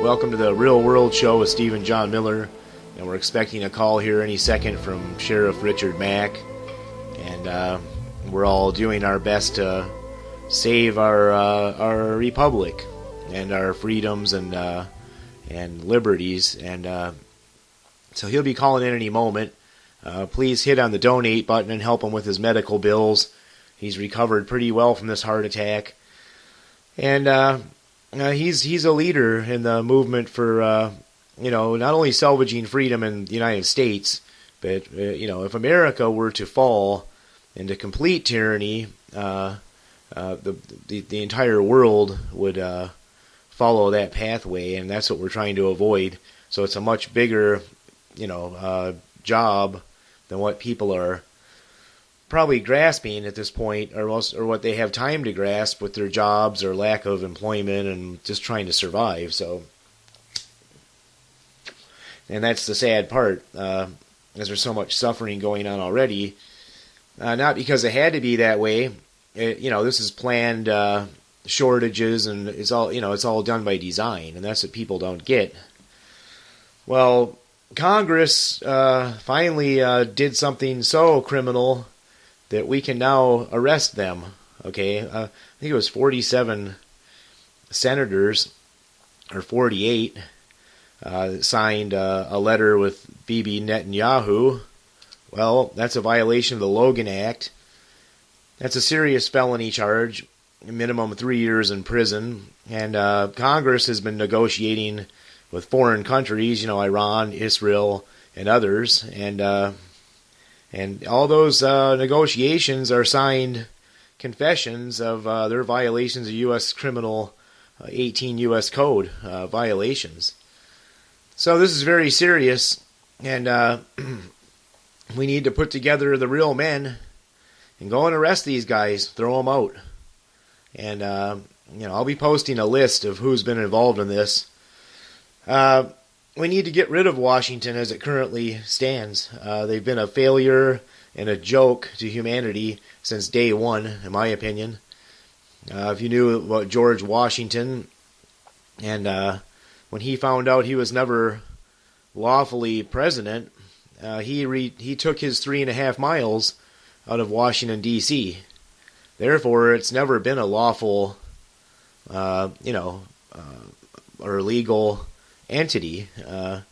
Welcome to the Real World Show with Steve and John Miller. And we're expecting a call here any second from Sheriff Richard Mack. And we're all doing our best to save our republic and our freedoms and liberties. And so he'll be calling in any moment. Please hit on the donate button and help him with his medical bills. He's recovered pretty well from this heart attack. And he's a leader in the movement for, not only salvaging freedom in the United States, but, if America were to fall into complete tyranny, the entire world would follow that pathway, and that's what we're trying to avoid. So it's a much bigger, job than what people are probably grasping at this point, or what they have time to grasp with their jobs or lack of employment and just trying to survive. So, and that's the sad part, as there's so much suffering going on already. Not because it had to be that way. This is planned shortages, and it's all done by design, and that's what people don't get. Well, Congress finally did something so criminal that we can now arrest them. Okay, I think it was 47 senators, or 48, signed a letter with Bibi Netanyahu. Well, that's a violation of the Logan Act. That's a serious felony charge, minimum 3 years in prison. And Congress has been negotiating with foreign countries, Iran, Israel, and others. And all those negotiations are signed confessions of their violations of U.S. Criminal 18 U.S. Code violations. So this is very serious, and we need to put together the real men and go and arrest these guys, throw them out. And, I'll be posting a list of who's been involved in this. We need to get rid of Washington as it currently stands. They've been a failure and a joke to humanity since day one, in my opinion. If you knew about George Washington, and when he found out he was never lawfully president, he took his 3.5 miles out of Washington, D.C. Therefore, it's never been a lawful, or legal entity. And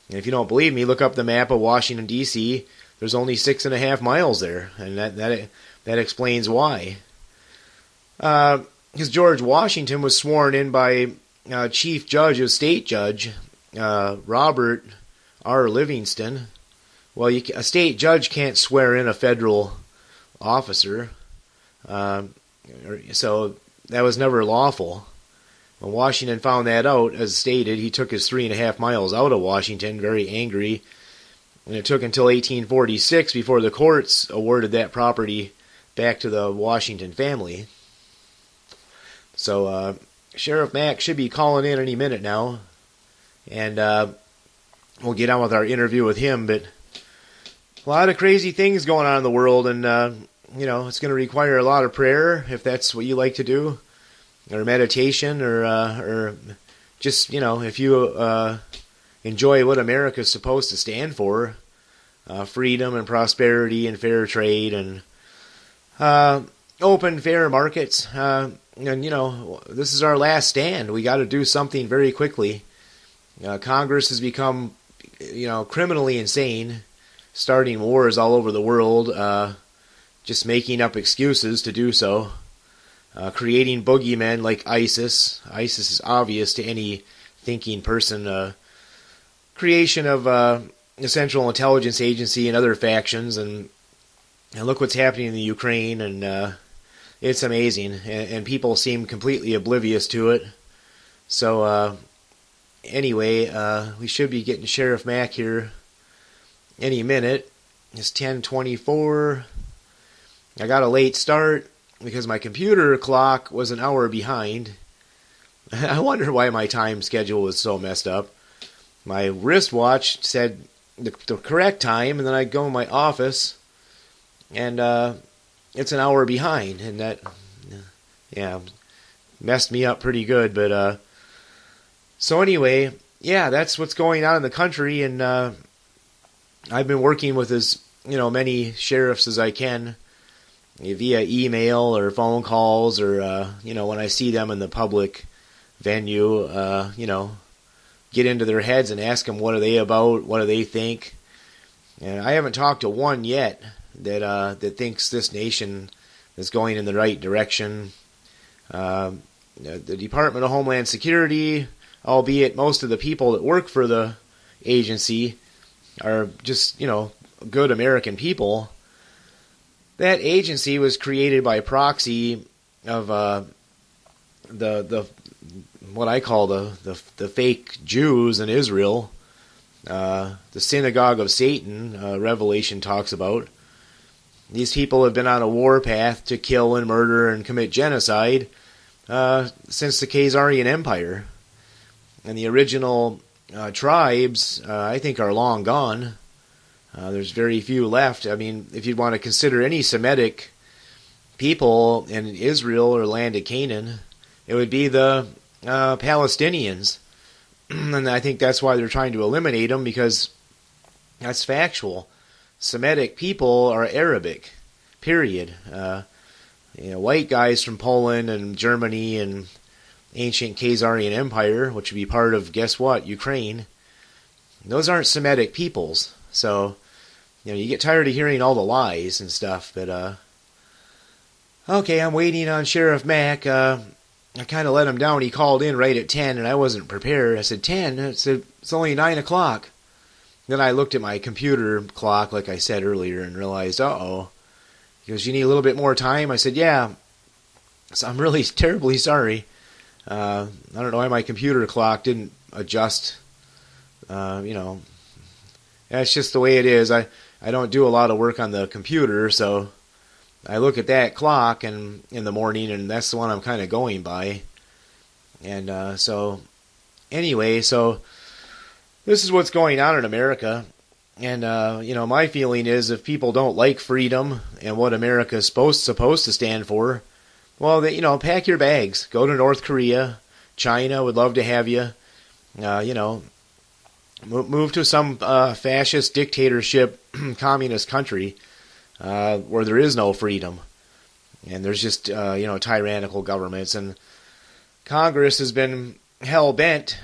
if you don't believe me, look up the map of Washington, D.C. There's only 6.5 miles there, and that explains why. Because George Washington was sworn in by Chief Judge of State Judge Robert R. Livingston. Well, a state judge can't swear in a federal officer, so that was never lawful. When Washington found that out, as stated, he took his 3.5 miles out of Washington, very angry. And it took until 1846 before the courts awarded that property back to the Washington family. So Sheriff Mack should be calling in any minute now. And we'll get on with our interview with him. But a lot of crazy things going on in the world. And, it's going to require a lot of prayer, if that's what you like to do. Or meditation, or just, if you enjoy what America's supposed to stand for, freedom and prosperity and fair trade and open, fair markets. And, this is our last stand. We got to do something very quickly. Congress has become, criminally insane, starting wars all over the world, just making up excuses to do so. Creating boogeymen like ISIS. ISIS is obvious to any thinking person. Creation of the Central Intelligence Agency and other factions, and look what's happening in the Ukraine, and it's amazing, and people seem completely oblivious to it. So anyway, we should be getting Sheriff Mack here any minute. It's 10:24. I got a late start because my computer clock was an hour behind. I wonder why my time schedule was so messed up. My wristwatch said the correct time, and then I go in my office, and it's an hour behind, and that, messed me up pretty good. But So anyway, yeah, that's what's going on in the country, and I've been working with as many sheriffs as I can via email or phone calls, or when I see them in the public venue, get into their heads and ask them what are they about, what do they think. And I haven't talked to one yet that thinks this nation is going in the right direction. The Department of Homeland Security, albeit most of the people that work for the agency are just good American people. That agency was created by proxy of the what I call the fake Jews in Israel, the synagogue of Satan. Revelation talks about. These people have been on a warpath to kill and murder and commit genocide since the Khazarian Empire, and the original tribes I think are long gone. There's very few left. I mean, if you'd want to consider any Semitic people in Israel or land of Canaan, it would be the Palestinians. And I think that's why they're trying to eliminate them, because that's factual. Semitic people are Arabic, period. White guys from Poland and Germany and ancient Khazarian Empire, which would be part of, guess what, Ukraine, those aren't Semitic peoples. So, you get tired of hearing all the lies and stuff, but, okay, I'm waiting on Sheriff Mack. I kind of let him down. He called in right at 10, and I wasn't prepared. I said, 10? I said, it's only 9 o'clock. Then I looked at my computer clock, like I said earlier, and realized, uh-oh. He goes, you need a little bit more time? I said, yeah. So I'm really terribly sorry. I don't know why my computer clock didn't adjust. That's just the way it is. I don't do a lot of work on the computer, so I look at that clock in the morning, and that's the one I'm kind of going by. And so anyway, so this is what's going on in America. And my feeling is, if people don't like freedom and what America is supposed to stand for, well, pack your bags, go to North Korea. China would love to have you. Move to some fascist dictatorship, communist country where there is no freedom, and there's just tyrannical governments. And Congress has been hell bent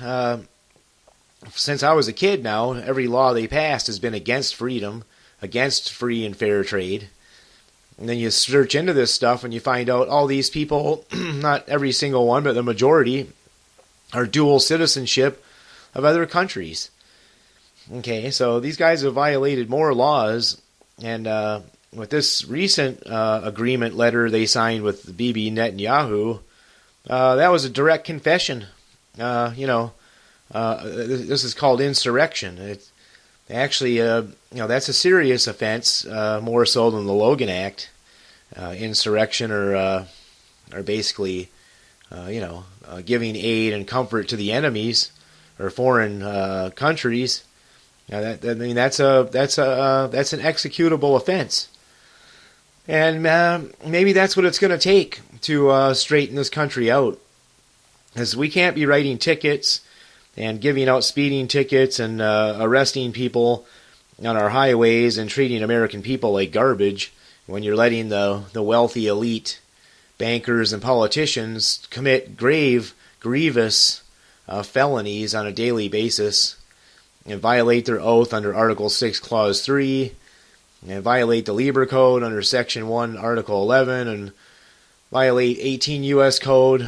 since I was a kid. Now every law they passed has been against freedom, against free and fair trade. And then you search into this stuff and you find out all these people, not every single one, but the majority, are dual citizenship of other countries. Okay, so these guys have violated more laws, and with this recent agreement letter they signed with Bibi Netanyahu, that was a direct confession. This is called insurrection. It actually, that's a serious offense, more so than the Logan Act. Insurrection, or basically, giving aid and comfort to the enemies or foreign countries. That's an executable offense, and maybe that's what it's going to take to straighten this country out. Because we can't be writing tickets and giving out speeding tickets and arresting people on our highways and treating American people like garbage when you're letting the wealthy elite, bankers and politicians commit grievous felonies on a daily basis and violate their oath under Article 6, Clause 3, and violate the Lieber Code under Section 1, Article 11, and violate 18 U.S. Code,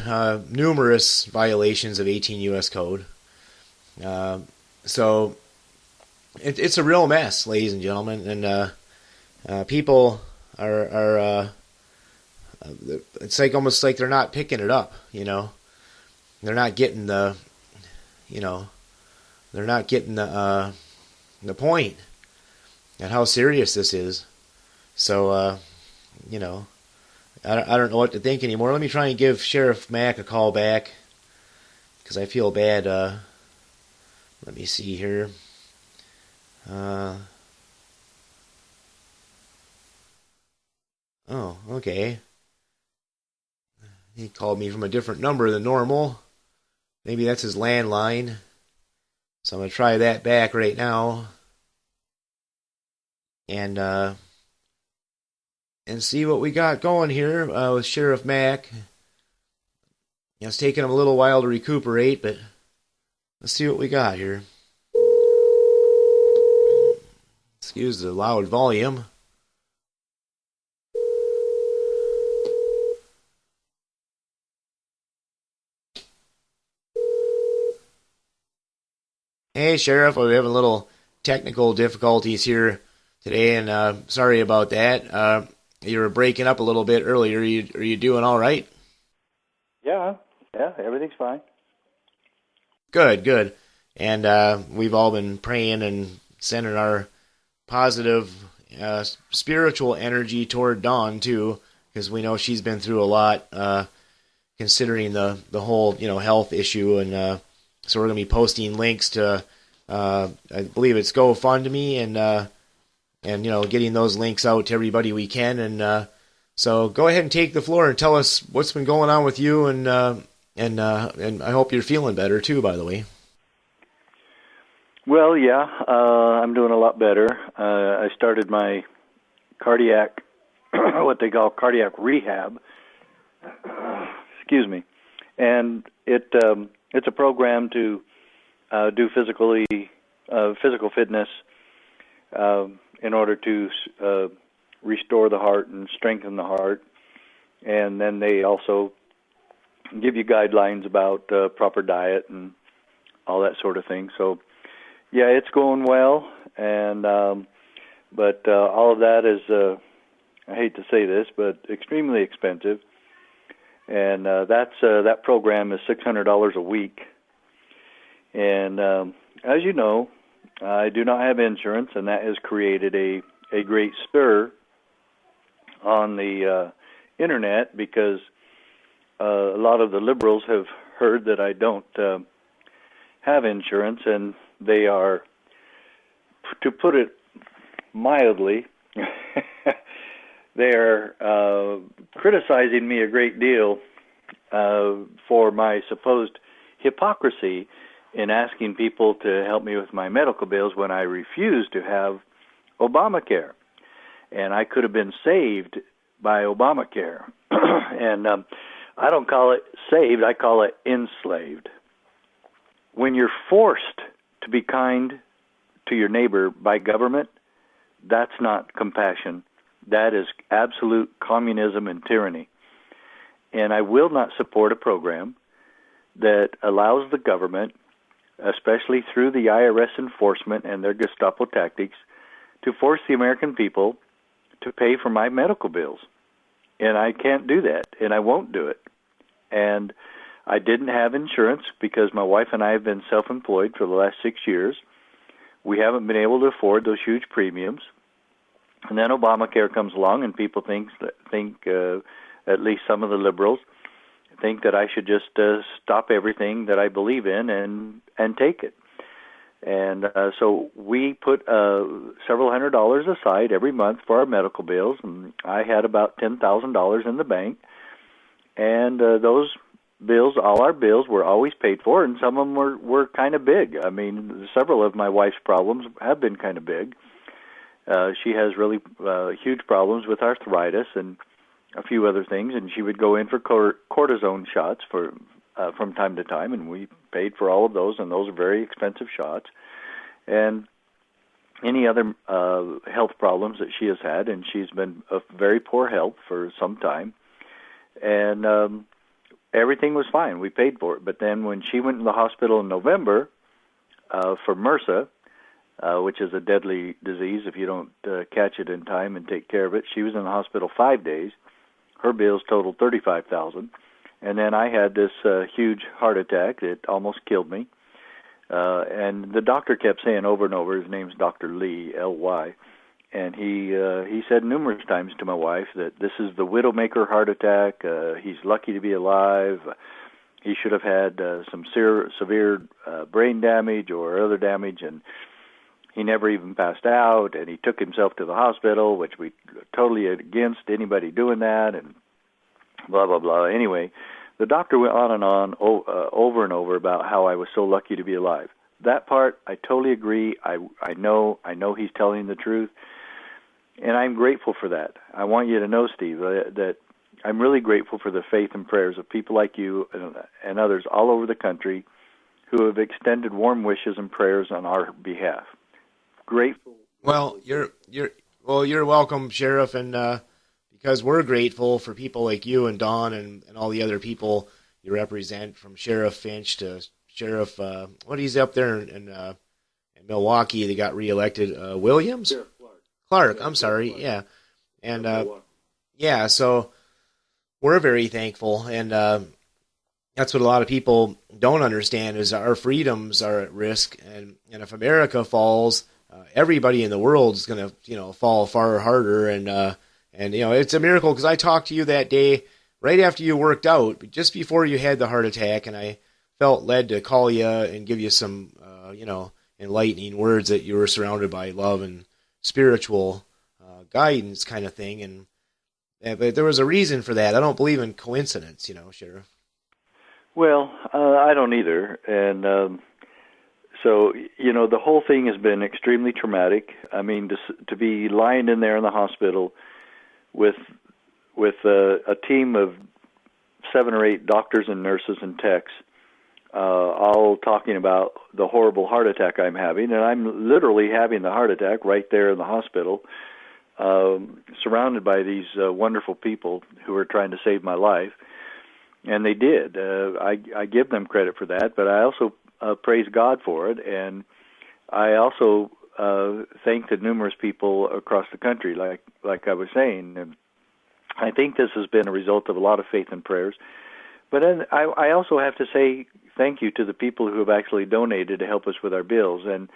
numerous violations of 18 U.S. Code. So it's a real mess, ladies and gentlemen, and people are it's like almost like they're not picking it up, They're not getting the point and how serious this is. So I don't know what to think anymore. Let me try and give Sheriff Mack a call back, because I feel bad. Let me see here. Oh, okay. He called me from a different number than normal. Maybe that's his landline. So I'm going to try that back right now. And see what we got going here with Sheriff Mack. It's taking him a little while to recuperate, but let's see what we got here. Excuse the loud volume. Hey, Sheriff, we're having a little technical difficulties here today, and sorry about that. You were breaking up a little bit earlier. Are you doing all right? Yeah, everything's fine. Good. And we've all been praying and sending our positive spiritual energy toward Dawn, too, because we know she's been through a lot, considering the whole, health issue. And so we're going to be posting links to, I believe it's GoFundMe, and getting those links out to everybody we can. And so go ahead and take the floor and tell us what's been going on with you, and I hope you're feeling better too, by the way. Well, yeah, I'm doing a lot better. I started my cardiac, what they call cardiac rehab. Excuse me, and it's a program to do physical fitness in order to restore the heart and strengthen the heart. And then they also give you guidelines about proper diet and all that sort of thing. So, yeah, it's going well. And but all of that is, I hate to say this, but extremely expensive. And that program is $600 a week. And as you know, I do not have insurance, and that has created a great stir on the internet, because a lot of the liberals have heard that I don't have insurance, and they are, to put it mildly, they are criticizing me a great deal for my supposed hypocrisy in asking people to help me with my medical bills when I refuse to have Obamacare. And I could have been saved by Obamacare. And I don't call it saved, I call it enslaved. When you're forced to be kind to your neighbor by government, that's not compassion. That is absolute communism and tyranny. And I will not support a program that allows the government, especially through the IRS enforcement and their Gestapo tactics, to force the American people to pay for my medical bills. And I can't do that, and I won't do it. And I didn't have insurance because my wife and I have been self-employed for the last 6 years. We haven't been able to afford those huge premiums. And then Obamacare comes along, and people think at least some of the liberals, think that I should just stop everything that I believe in and take it. And so we put several $100s aside every month for our medical bills, and I had about $10,000 in the bank. And those bills, all our bills, were always paid for, and some of them were kind of big. I mean, several of my wife's problems have been kind of big. She has really huge problems with arthritis and a few other things, and she would go in for cortisone shots from time to time, and we paid for all of those, and those are very expensive shots. And any other health problems that she has had, and she's been of very poor health for some time, and everything was fine. We paid for it. But then when she went to the hospital in November for MRSA, which is a deadly disease if you don't catch it in time and take care of it, she was in the hospital 5 days. Her bills totaled $35,000, and then I had this huge heart attack that almost killed me. And the doctor kept saying over and over, his name's Dr. Lee, L-Y, and he said numerous times to my wife that this is the widowmaker heart attack. He's lucky to be alive. He should have had some severe brain damage or other damage, and he never even passed out, and he took himself to the hospital, which we totally against anybody doing that, and blah, blah, blah. Anyway, The doctor went on and on over and over about how I was so lucky to be alive. That part, I totally agree. I know he's telling the truth, and I'm grateful for that. I want you to know, Steve, that I'm really grateful for the faith and prayers of people like you and others all over the country who have extended warm wishes and prayers on our behalf. Grateful. Well, you're welcome, Sheriff, and because we're grateful for people like you and Don and all the other people you represent, from Sheriff Finch to Sheriff, what he's up there in Milwaukee, they got reelected, Williams? Sheriff Clark, I'm sorry, Clark. Yeah. And, yeah, so we're very thankful, and that's what a lot of people don't understand is our freedoms are at risk, and if America falls, everybody in the world is going to, fall far harder, and it's a miracle, because I talked to you that day right after you worked out, just before you had the heart attack, and I felt led to call you and give you some, enlightening words that you were surrounded by love and spiritual guidance kind of thing, but there was a reason for that. I don't believe in coincidence, Sheriff. Well, I don't either, and so, the whole thing has been extremely traumatic. I mean, to be lying in there in the hospital with a team of 7 or 8 doctors and nurses and techs, all talking about the horrible heart attack I'm having, and I'm literally having the heart attack right there in the hospital, surrounded by these wonderful people who are trying to save my life, and they did. I give them credit for that, but I also praise God for it, and I also thank the numerous people across the country, like I was saying, and I think this has been a result of a lot of faith and prayers. But then I also have to say thank you to the people who have actually donated to help us with our bills. And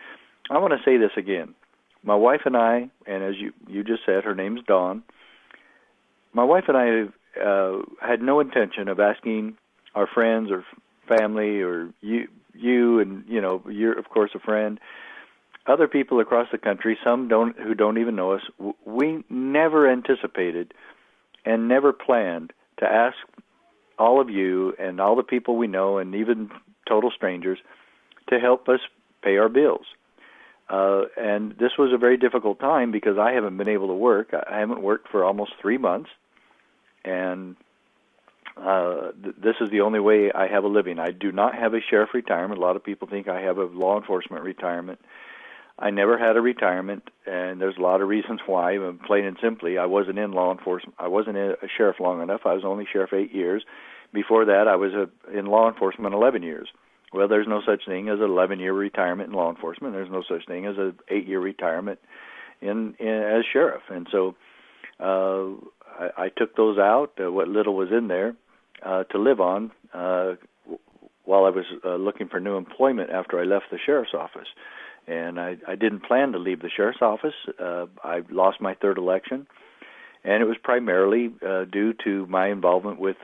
I want to say this again. My wife and I, and as you just said, her name's Dawn, my wife and I had no intention of asking our friends or family or you and, you're, of course, a friend, other people across the country, who don't even know us. We never anticipated and never planned to ask all of you and all the people we know and even total strangers to help us pay our bills. And this was a very difficult time because I haven't been able to work. I haven't worked for almost 3 months, and this is the only way I have a living. I do not have a sheriff retirement. A lot of people think I have a law enforcement retirement. I never had a retirement, and there's a lot of reasons why. Plain and simply, I wasn't in law enforcement. I wasn't a sheriff long enough. I was only sheriff 8 years. Before that, I was in law enforcement 11 years. Well, there's no such thing as an 11-year retirement in law enforcement. There's no such thing as an 8-year retirement as sheriff. And so I took those out, what little was in there, to live on while I was looking for new employment after I left the sheriff's office. And I didn't plan to leave the sheriff's office. I lost my 3rd election, and it was primarily due to my involvement with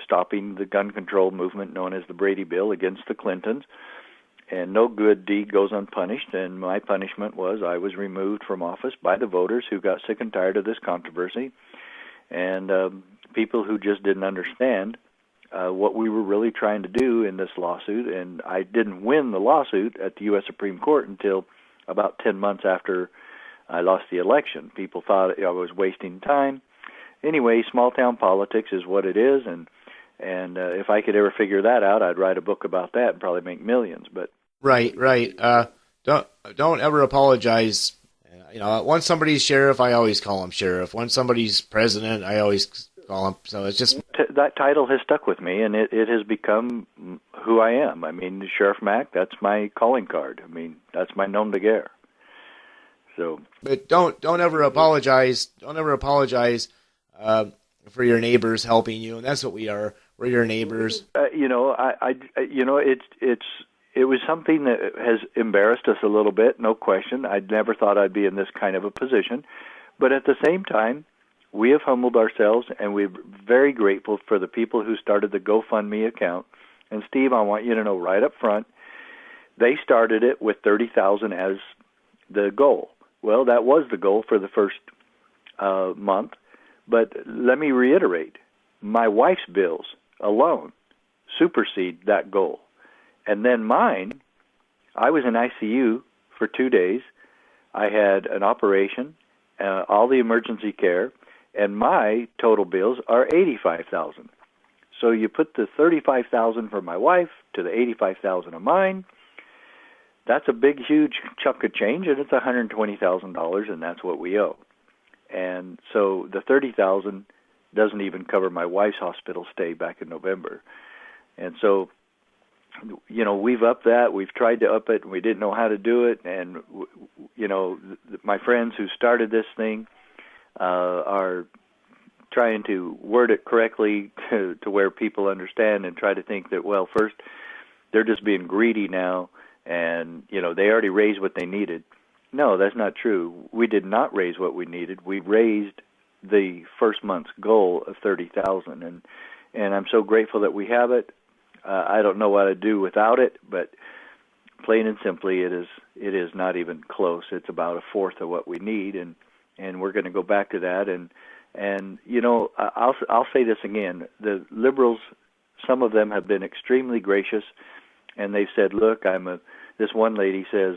stopping the gun control movement known as the Brady Bill against the Clintons. And no good deed goes unpunished, and my punishment was I was removed from office by the voters who got sick and tired of this controversy, and people who just didn't understand what we were really trying to do in this lawsuit. And I didn't win the lawsuit at the U.S. Supreme Court until about 10 months after I lost the election. People thought I was wasting time. Anyway, small-town politics is what it is, and if I could ever figure that out, I'd write a book about that and probably make millions. But right. Don't ever apologize. Once somebody's sheriff, I always call him sheriff. Once somebody's president, I always call him. So it's just that title has stuck with me, and it has become who I am. I mean, Sheriff Mack, that's my calling card. I mean, that's my nom de guerre. So, but don't ever apologize. Don't ever apologize for your neighbors helping you, and that's what we are. We're your neighbors. It was something that has embarrassed us a little bit, no question. I'd never thought I'd be in this kind of a position, but at the same time, we have humbled ourselves, and we're very grateful for the people who started the GoFundMe account. And Steve, I want you to know right up front, they started it with $30,000 as the goal. Well, that was the goal for the first month. But let me reiterate, my wife's bills alone supersede that goal. And then mine, I was in ICU for 2 days. I had an operation, all the emergency care, and my total bills are $85,000. So you put the $35,000 for my wife to the $85,000 of mine. That's a big, huge chunk of change, and it's $120,000, and that's what we owe. And so the $30,000 doesn't even cover my wife's hospital stay back in November. And so, you know, we've upped that. We've tried to up it, and we didn't know how to do it. And, you know, my friends who started this thing are trying to word it correctly to where people understand and try to think that, well, first, they're just being greedy now, and, you know, they already raised what they needed. No, that's not true. We did not raise what we needed. We raised the first month's goal of $30,000, and I'm so grateful that we have it. I don't know what I'd do without it, but plain and simply, it is not even close. It's about a fourth of what we need, and we're going to go back to that. And you know, I'll say this again: the liberals, some of them have been extremely gracious, and they've said, "Look, this one lady says,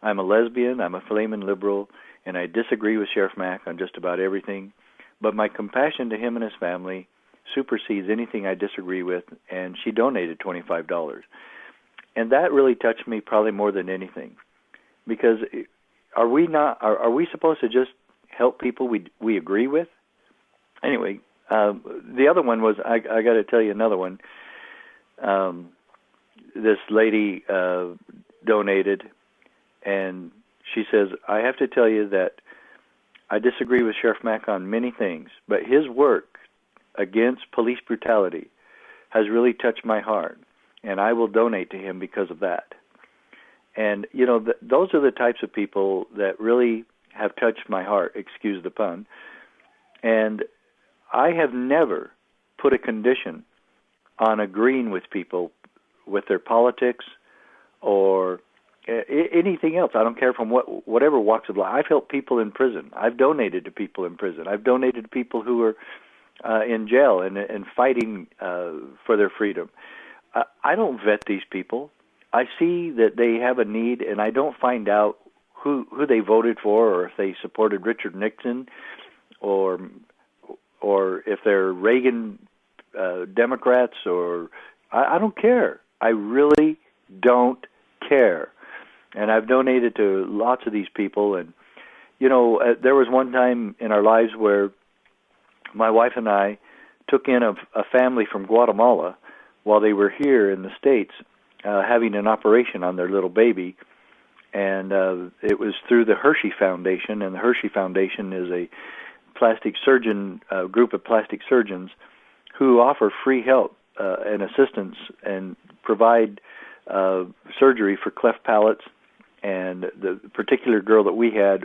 I'm a lesbian, I'm a flaming liberal, and I disagree with Sheriff Mack on just about everything, but my compassion to him and his family supersedes anything I disagree with," and she donated $25. And that really touched me probably more than anything, because are we supposed to just help people we agree with? Anyway, the other one was, I got to tell you another one. This lady donated, and she says, "I have to tell you that I disagree with Sheriff Mack on many things, but his work against police brutality has really touched my heart, and I will donate to him because of that." And, you know, those are the types of people that really have touched my heart, excuse the pun. And I have never put a condition on agreeing with people with their politics or anything else. I don't care from whatever walks of life. I've helped people in prison. I've donated to people in prison. I've donated to people who are in jail and fighting for their freedom. I don't vet these people. I see that they have a need, and I don't find out who they voted for, or if they supported Richard Nixon, or if they're Reagan Democrats, or I don't care. I really don't care. And I've donated to lots of these people. And, you know, there was one time in our lives where my wife and I took in a family from Guatemala while they were here in the States having an operation on their little baby. And it was through the Hershey Foundation, and the Hershey Foundation is a plastic surgeon group of plastic surgeons who offer free help and assistance and provide surgery for cleft palates. And the particular girl that we had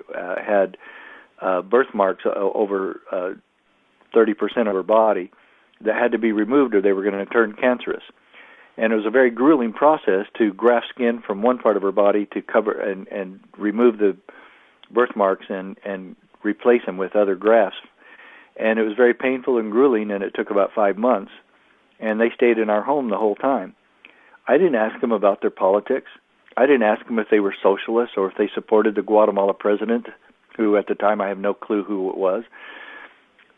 birthmarks over 30% of her body that had to be removed or they were going to turn cancerous. And it was a very grueling process to graft skin from one part of her body to cover and remove the birthmarks and replace them with other grafts. And it was very painful and grueling, and it took about 5 months. And they stayed in our home the whole time. I didn't ask them about their politics. I didn't ask them if they were socialists or if they supported the Guatemala president, who at the time I have no clue who it was.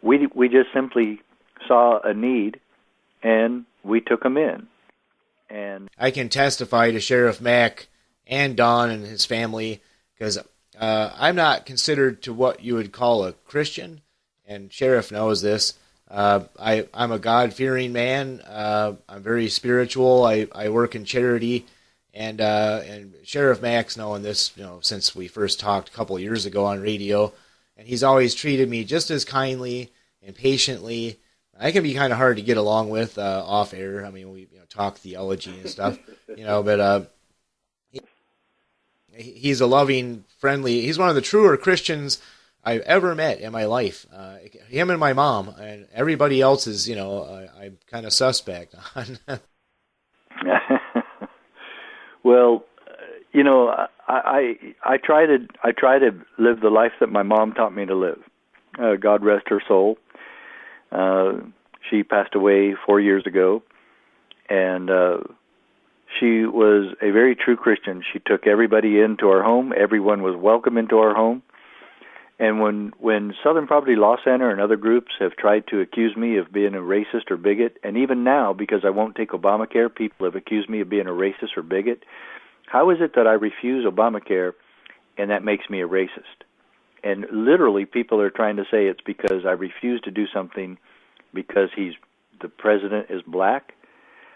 We just simply saw a need, and we took them in. And I can testify to Sheriff Mack and Don and his family, because I'm not considered to what you would call a Christian, and Sheriff knows this. I'm a God-fearing man. I'm very spiritual. I work in charity, and Sheriff Mack's known this, you know, since we first talked a couple of years ago on radio, and he's always treated me just as kindly and patiently. I can be kind of hard to get along with off air. I mean, we talk theology and stuff, but he's a loving, friendly. He's one of the truer Christians I've ever met in my life. Him and my mom, and everybody else is, I'm kind of suspect on. Well, I try to live the life that my mom taught me to live. God rest her soul. She passed away 4 years ago, and she was a very true Christian. She took everybody into our home. Everyone was welcome into our home. And when Southern Poverty Law Center and other groups have tried to accuse me of being a racist or bigot, and even now, because I won't take Obamacare, people have accused me of being a racist or bigot. How is it that I refuse Obamacare and that makes me a racist? And literally, people are trying to say it's because I refuse to do something because the president is black.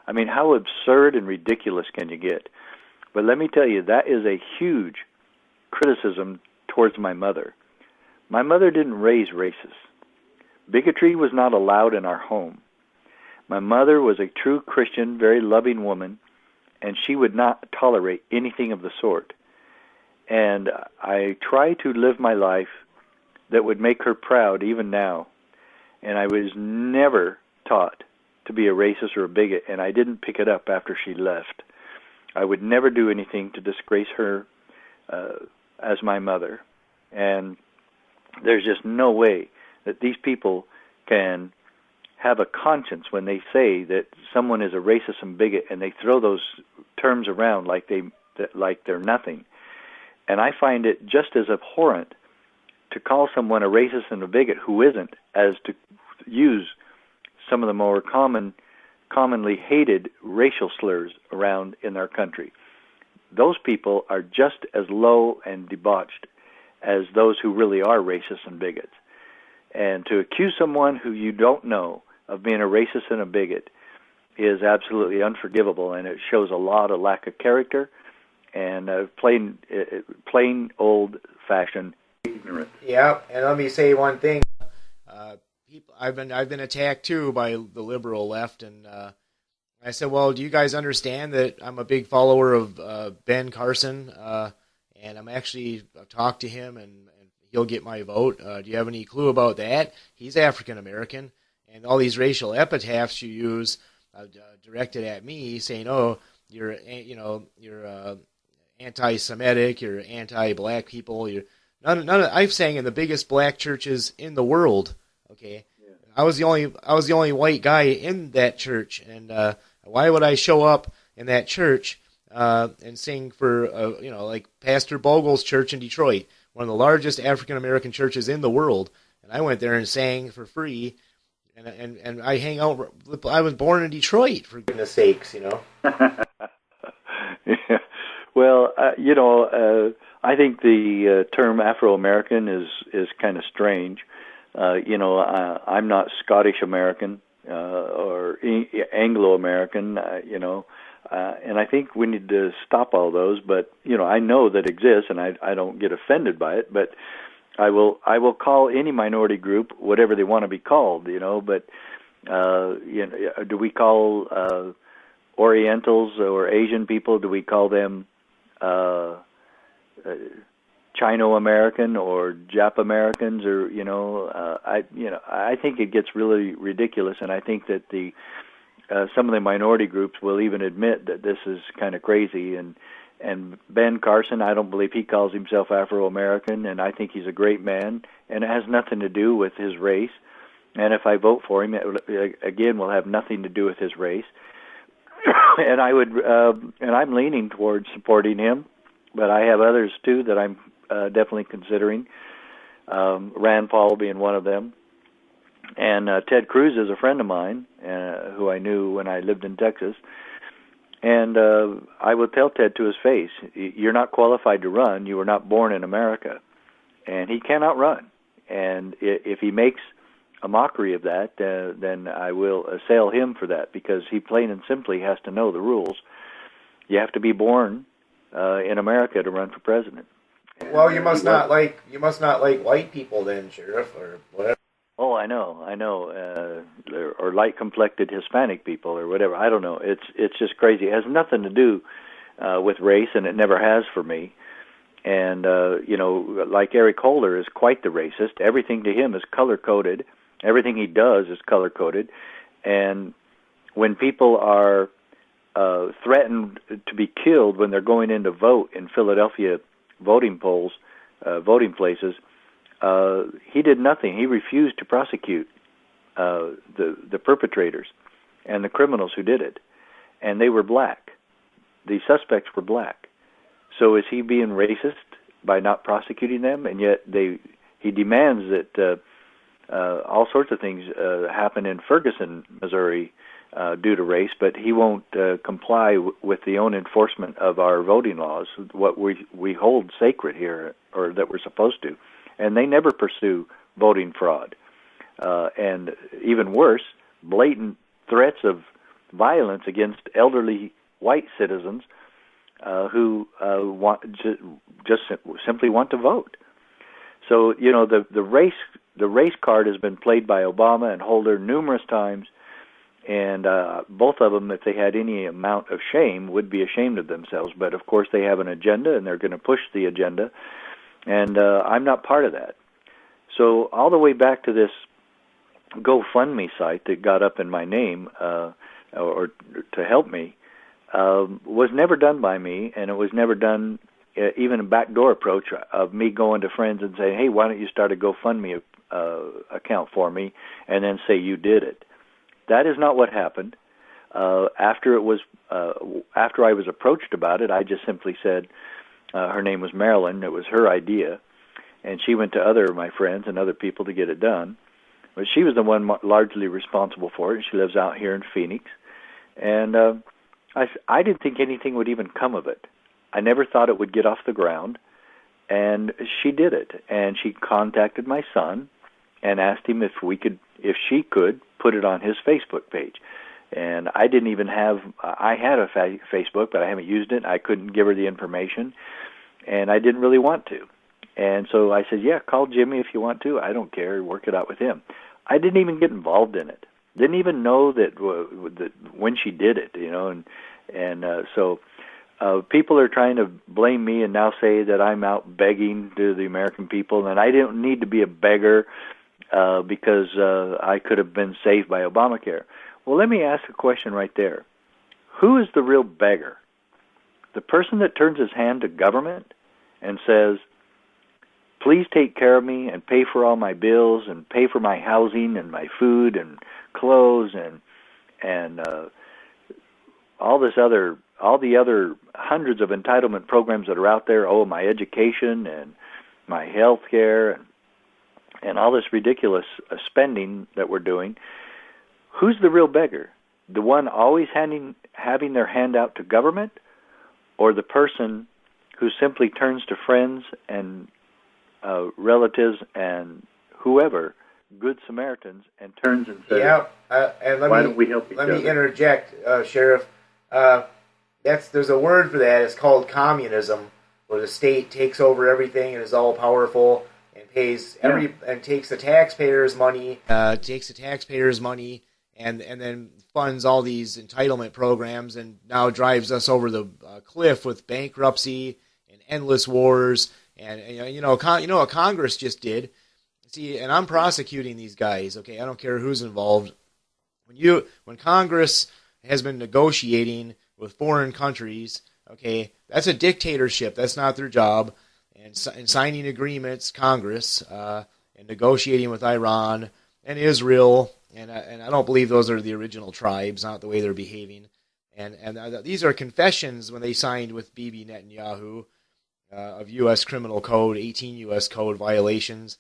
I mean, how absurd and ridiculous can you get? But let me tell you, that is a huge criticism towards my mother. My mother didn't raise racists. Bigotry was not allowed in our home. My mother was a true Christian, very loving woman, and she would not tolerate anything of the sort. And I try to live my life that would make her proud even now. And I was never taught to be a racist or a bigot, and I didn't pick it up after she left. I would never do anything to disgrace her as my mother. And there's just no way that these people can have a conscience when they say that someone is a racist and bigot, and they throw those terms around like they're nothing. And I find it just as abhorrent to call someone a racist and a bigot who isn't, as to use some of the more commonly hated racial slurs around in our country. Those people are just as low and debauched as those who really are racists and bigots. And to accuse someone who you don't know of being a racist and a bigot is absolutely unforgivable, and it shows a lot of lack of character and plain old-fashioned ignorance. Yeah, and let me say one thing. I've been attacked too by the liberal left, and I said, well, do you guys understand that I'm a big follower of Ben Carson? And I'm actually talked to him, and he'll get my vote. Do you have any clue about that? He's African American, and all these racial epitaphs you use directed at me, saying, "Oh, you're anti-Semitic, you're anti-black people." You're I'm saying in the biggest black churches in the world. Okay, yeah. I was the only white guy in that church, and why would I show up in that church? And sing for, like Pastor Bogle's church in Detroit, one of the largest African-American churches in the world. And I went there and sang for free, and I hang out. I was born in Detroit, for goodness sakes, Yeah. Well, I think the term Afro-American is kind of strange. I'm not Scottish American or Anglo-American, and I think we need to stop all those. But I know that exists, and I don't get offended by it. But I will call any minority group whatever they want to be called. But do we call Orientals or Asian people? Do we call them Chino-American or Jap-Americans? Or I think it gets really ridiculous, and I think that some of the minority groups will even admit that this is kind of crazy. And Ben Carson, I don't believe he calls himself Afro-American, and I think he's a great man, and it has nothing to do with his race. And if I vote for him, it, again, will have nothing to do with his race. And I'm leaning towards supporting him, but I have others too that I'm definitely considering. Rand Paul being one of them. And Ted Cruz is a friend of mine who I knew when I lived in Texas. And I would tell Ted to his face, you're not qualified to run. You were not born in America. And he cannot run. And if he makes a mockery of that, then I will assail him for that, because he plain and simply has to know the rules. You have to be born in America to run for president. Well, you must not like white people then, Sheriff, or whatever. Oh, I know, or light-complected Hispanic people, or whatever. I don't know. It's just crazy. It has nothing to do with race, and it never has for me. And like Eric Holder is quite the racist. Everything to him is color-coded. Everything he does is color-coded. And when people are threatened to be killed when they're going in to vote in Philadelphia voting polls, voting places, he did nothing. He refused to prosecute the perpetrators and the criminals who did it. and they were black. The suspects were black. So is he being racist by not prosecuting them? And yet he demands that all sorts of things happen in Ferguson, Missouri, due to race, but he won't comply with the own enforcement of our voting laws, what we hold sacred here, or that we're supposed to. And they never pursue voting fraud. And even worse, blatant threats of violence against elderly white citizens who just simply want to vote. So, you know, the race card has been played by Obama and Holder numerous times, and both of them, if they had any amount of shame, would be ashamed of themselves. But, of course, they have an agenda, and they're going to push the agenda, and I'm not part of that. So all the way back to this GoFundMe site that got up in my name or to help me was never done by me, and it was never done even a backdoor approach of me going to friends and saying, hey, why don't you start a GoFundMe account for me, and then say you did it. That is not what happened. After I was approached about it, I just simply said, her name was Marilyn, it was her idea, and she went to other of my friends and other people to get it done. But she was the one largely responsible for it, and she lives out here in Phoenix. And I didn't think anything would even come of it. I never thought it would get off the ground, and she did it. And she contacted my son and asked him if she could put it on his Facebook page. And I didn't even I had a Facebook, but I haven't used it. I couldn't give her the information, and I didn't really want to. And so I said, yeah, call Jimmy if you want to. I don't care. Work it out with him. I didn't even get involved in it. Didn't even know that when she did it, you know. So people are trying to blame me and now say that I'm out begging to the American people, and I don't need to be a beggar because I could have been saved by Obamacare. Well, let me ask a question right there. Who is the real beggar? The person that turns his hand to government and says, please take care of me and pay for all my bills and pay for my housing and my food and clothes and all the other hundreds of entitlement programs that are out there, my education and my health care and all this ridiculous spending that we're doing. Who's the real beggar? The one always having their hand out to government, or the person who simply turns to friends and relatives and whoever, good Samaritans, and turns and says, why don't we help each other? Let me interject, Sheriff. There's a word for that. It's called communism, where the state takes over everything and is all powerful and pays and takes the taxpayers' money, and then funds all these entitlement programs, and now drives us over the cliff with bankruptcy and endless wars. And you know what Congress just did. See, and I'm prosecuting these guys. Okay, I don't care who's involved. When Congress has been negotiating with foreign countries, okay, that's a dictatorship. That's not their job. And signing agreements, Congress, and negotiating with Iran and Israel, and I don't believe those are the original tribes, not the way they're behaving. And these are confessions when they signed with Bibi Netanyahu of U.S. Criminal Code, 18 U.S. Code violations,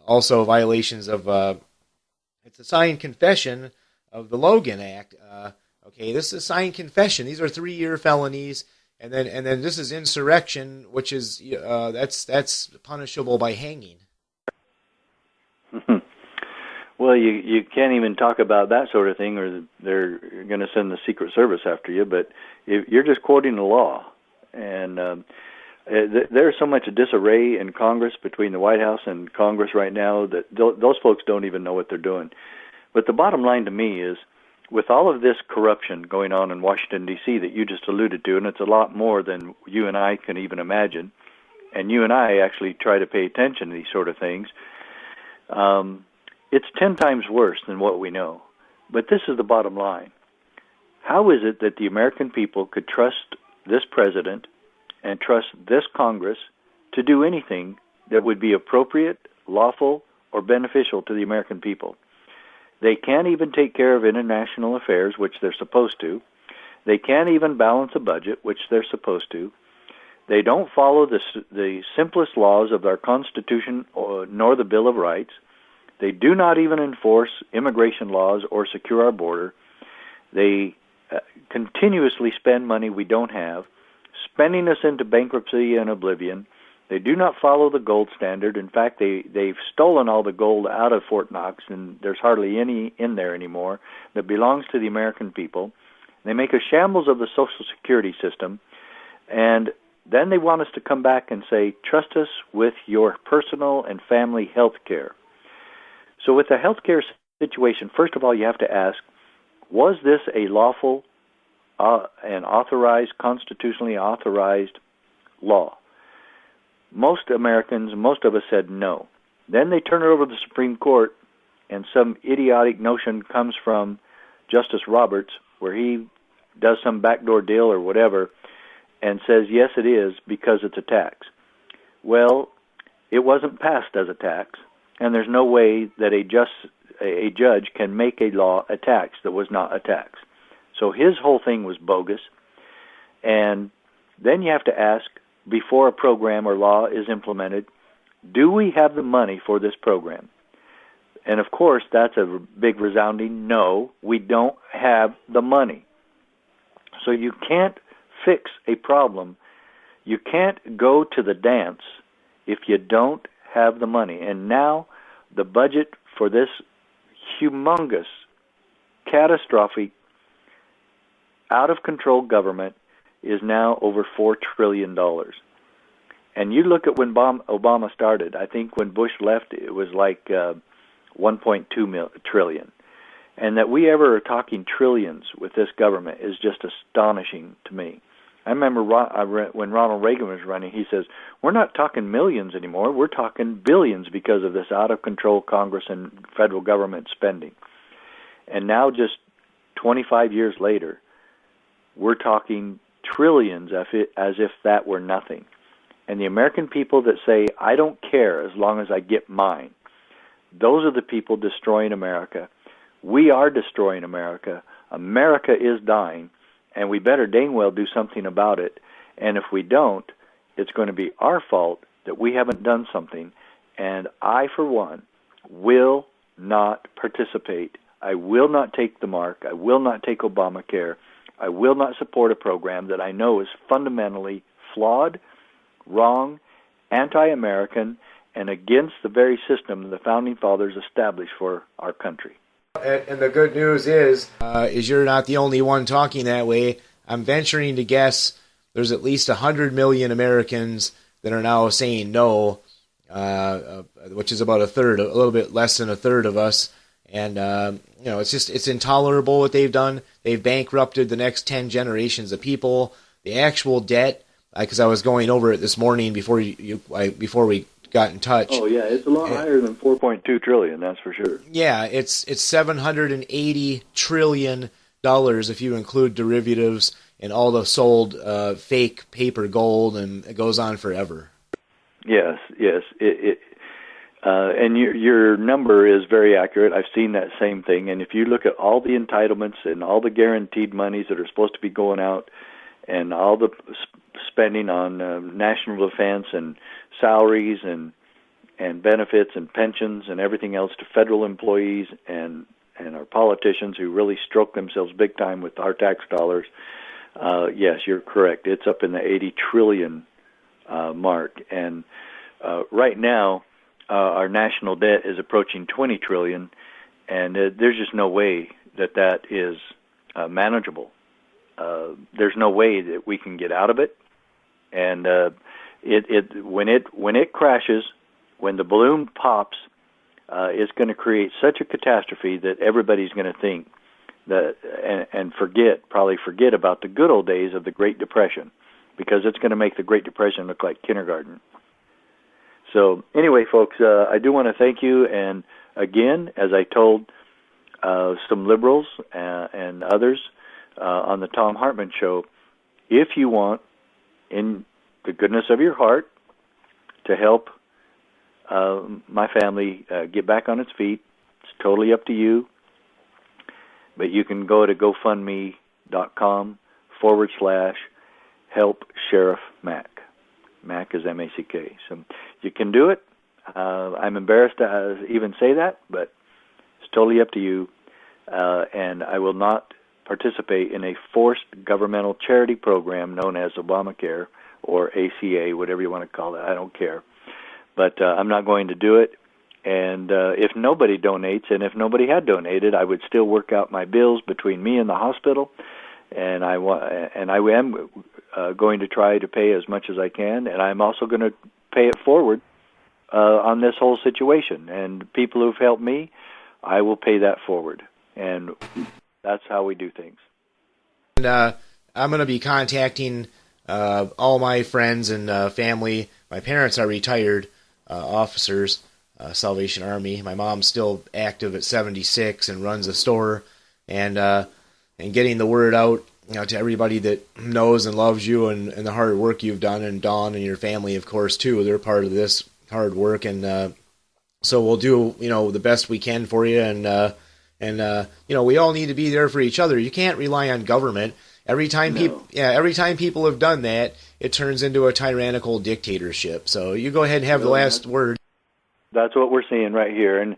also violations of. It's a signed confession of the Logan Act. Okay, this is a signed confession. These are 3-year felonies, and then this is insurrection, which is that's punishable by hanging. Well, you can't even talk about that sort of thing, or they're going to send the Secret Service after you. But you're just quoting the law, and there's so much disarray in Congress, between the White House and Congress right now, that those folks don't even know what they're doing. But the bottom line to me is, with all of this corruption going on in Washington, D.C. that you just alluded to, and it's a lot more than you and I can even imagine, and you and I actually try to pay attention to these sort of things, it's 10 times worse than what we know. But this is the bottom line. How is it that the American people could trust this president and trust this Congress to do anything that would be appropriate, lawful, or beneficial to the American people? They can't even take care of international affairs, which they're supposed to. They can't even balance a budget, which they're supposed to. They don't follow the simplest laws of our Constitution nor the Bill of Rights. They do not even enforce immigration laws or secure our border. They continuously spend money we don't have, spending us into bankruptcy and oblivion. They do not follow the gold standard. In fact, they've stolen all the gold out of Fort Knox, and there's hardly any in there anymore that belongs to the American people. They make a shambles of the Social Security system, and then they want us to come back and say, trust us with your personal and family health care. So with the health care situation, first of all, you have to ask, was this a lawful and authorized, constitutionally authorized law? Most Americans, most of us said no. Then they turn it over to the Supreme Court, and some idiotic notion comes from Justice Roberts, where he does some backdoor deal or whatever, and says, yes, it is, because it's a tax. Well, it wasn't passed as a tax, and there's no way that a judge can make a law a tax that was not a tax. So his whole thing was bogus. And then you have to ask, before a program or law is implemented, do we have the money for this program? And of course, that's a big resounding no, we don't have the money. So you can't fix a problem. You can't go to the dance if you don't have the money. And now the budget for this humongous, catastrophic, out-of-control government is now over $4 trillion. And you look at when Obama started, I think when Bush left, it was like 1.2 trillion. And that we ever are talking trillions with this government is just astonishing to me. I remember when Ronald Reagan was running, he says, we're not talking millions anymore, we're talking billions because of this out-of-control Congress and federal government spending. And now just 25 years later, we're talking trillions as if that were nothing. And the American people that say, I don't care as long as I get mine, those are the people destroying America. We are destroying America. America is dying, and we better dang well do something about it. And if we don't, it's going to be our fault that we haven't done something. And I, for one, will not participate. I will not take the mark. I will not take Obamacare. I will not support a program that I know is fundamentally flawed, wrong, anti-American, and against the very system the Founding Fathers established for our country. And the good news is you're not the only one talking that way. I'm venturing to guess there's at least 100 million Americans that are now saying no, which is about a third, a little bit less than a third of us. And, it's intolerable what they've done. They've bankrupted the next 10 generations of people. The actual debt, because I was going over it this morning before we got in touch. Oh, yeah, it's a lot higher than $4.2 trillion, that's for sure. Yeah, it's $780 trillion if you include derivatives and all the sold fake paper gold, and it goes on forever. Yes. And your number is very accurate. I've seen that same thing. And if you look at all the entitlements and all the guaranteed monies that are supposed to be going out, and all the spending on national defense and salaries and benefits and pensions and everything else to federal employees and our politicians who really stroke themselves big time with our tax dollars, yes, you're correct. It's up in the 80 trillion mark. And right now, our national debt is approaching 20 trillion, and there's just no way that is manageable. There's no way that we can get out of it. And when it crashes, when the balloon pops, it's going to create such a catastrophe that everybody's going to think that and probably forget about the good old days of the Great Depression, because it's going to make the Great Depression look like kindergarten. So anyway, folks, I do want to thank you. And again, as I told some liberals and others on the Tom Hartman Show, if you want, in the goodness of your heart, to help my family get back on its feet, it's totally up to you. But you can go to GoFundMe.com /help Sheriff Mack. Mack is M-A-C-K. So you can do it. I'm embarrassed to even say that, but it's totally up to you. And I will not participate in a forced governmental charity program known as Obamacare or ACA, whatever you want to call it. I don't care. But I'm not going to do it. And if nobody donates, and if nobody had donated, I would still work out my bills between me and the hospital. And I am going to try to pay as much as I can, and I'm also going to pay it forward on this whole situation. And people who've helped me, I will pay that forward. And that's how we do things. And I'm going to be contacting all my friends and family. My parents are retired officers, Salvation Army. My mom's still active at 76 and runs a store, and getting the word out, to everybody that knows and loves you and the hard work you've done, and Dawn and your family, of course, too. They're part of this hard work, and so we'll do the best we can for you, and we all need to be there for each other. You can't rely on government. Every time people have done that, it turns into a tyrannical dictatorship. So you go ahead and have the last word. That's what we're seeing right here. And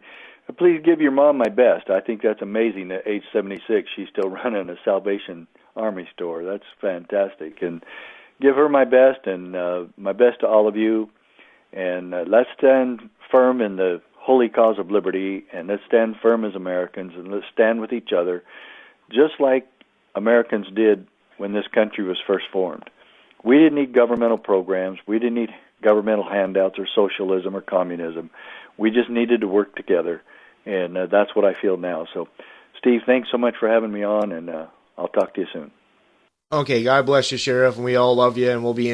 please give your mom my best. I think that's amazing. At age 76, she's still running a Salvation Army store. That's fantastic. And give her my best, and my best to all of you. And let's stand firm in the holy cause of liberty, and let's stand firm as Americans, and let's stand with each other, just like Americans did when this country was first formed. We didn't need governmental programs. We didn't need governmental handouts or socialism or communism. We just needed to work together, and that's what I feel now. So, Steve, thanks so much for having me on, and I'll talk to you soon. Okay, God bless you, Sheriff, and we all love you, and we'll be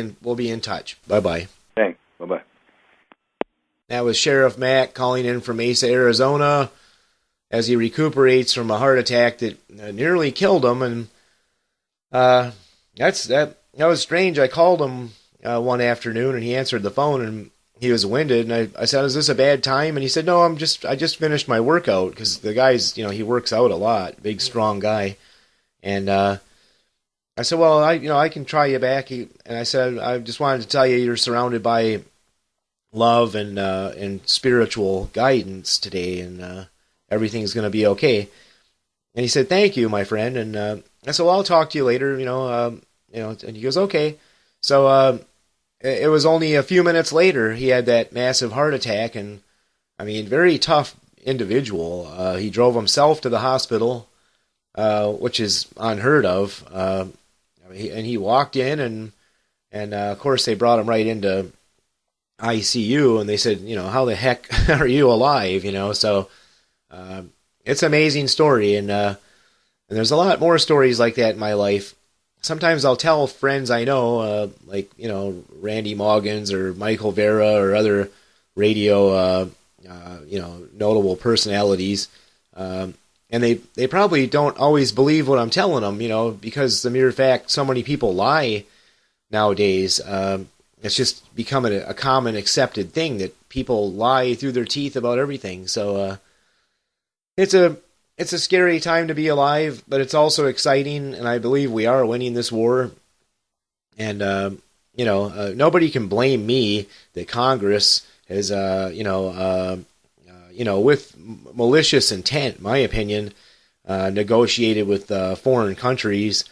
in touch. Bye-bye. Thanks. Bye-bye. That was Sheriff Mack calling in from Mesa, Arizona, as he recuperates from a heart attack that nearly killed him. And that was strange. I called him one afternoon, and he answered the phone, and he was winded. And I said, "Is this a bad time?" And he said, "No, I just finished my workout," because the guy's, he works out a lot, big, strong guy. And I said, "Well, I can try you back." And I said, "I just wanted to tell you you're surrounded by love and spiritual guidance today, and everything's going to be okay." And he said, "Thank you, my friend." And I said, "Well, I'll talk to you later, and he goes, "Okay." So it was only a few minutes later he had that massive heart attack, and very tough individual. He drove himself to the hospital, which is unheard of. And he walked in, and of course they brought him right into ICU, and they said, "How the heck are you alive?" So it's an amazing story, and there's a lot more stories like that in my life. Sometimes I'll tell friends I know, like Randy Moggins or Michael Vera or other radio notable personalities, and they probably don't always believe what I'm telling them, because the mere fact so many people lie nowadays. It's just becoming a common accepted thing that people lie through their teeth about everything. So it's a scary time to be alive, but it's also exciting, and I believe we are winning this war. And nobody can blame me that Congress has with malicious intent, in my opinion, negotiated with foreign countries,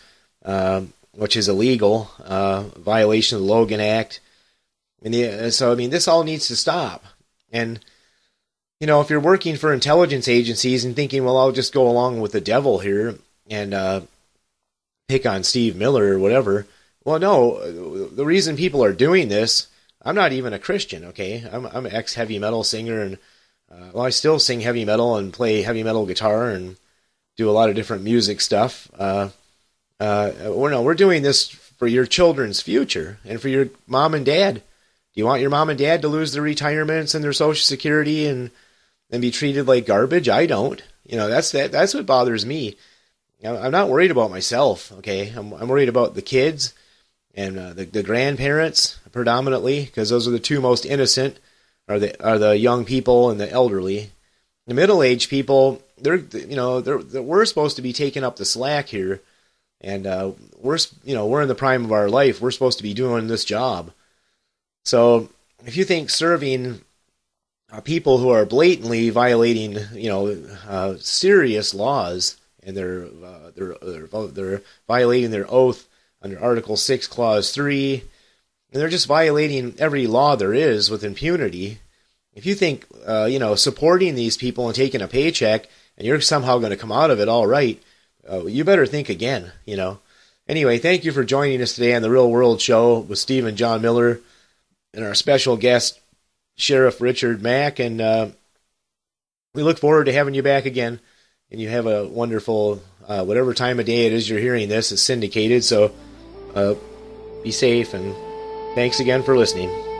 which is illegal, violation of the Logan Act. So this all needs to stop. And, if you're working for intelligence agencies and thinking, well, I'll just go along with the devil here and pick on Steve Miller or whatever. Well, no, the reason people are doing this, I'm not even a Christian, okay? I'm an ex-heavy metal singer, and I still sing heavy metal and play heavy metal guitar and do a lot of different music stuff. We're doing this for your children's future and for your mom and dad. Do you want your mom and dad to lose their retirements and their Social Security and be treated like garbage? I don't. That's what bothers me. I'm not worried about myself, okay? I'm worried about the kids and the grandparents predominantly, because those are the two most innocent, are the young people and the elderly. The middle-aged people, we're supposed to be taking up the slack here. And we're in the prime of our life. We're supposed to be doing this job. So if you think serving people who are blatantly violating, serious laws, and they're violating their oath under Article 6, Clause 3, and they're just violating every law there is with impunity. If you think, supporting these people and taking a paycheck, and you're somehow going to come out of it all right, you better think again, Anyway, thank you for joining us today on the Real World Show with Steve and John Miller and our special guest, Sheriff Richard Mack. And we look forward to having you back again. And you have a wonderful, whatever time of day it is you're hearing this, it's syndicated. So be safe, and thanks again for listening.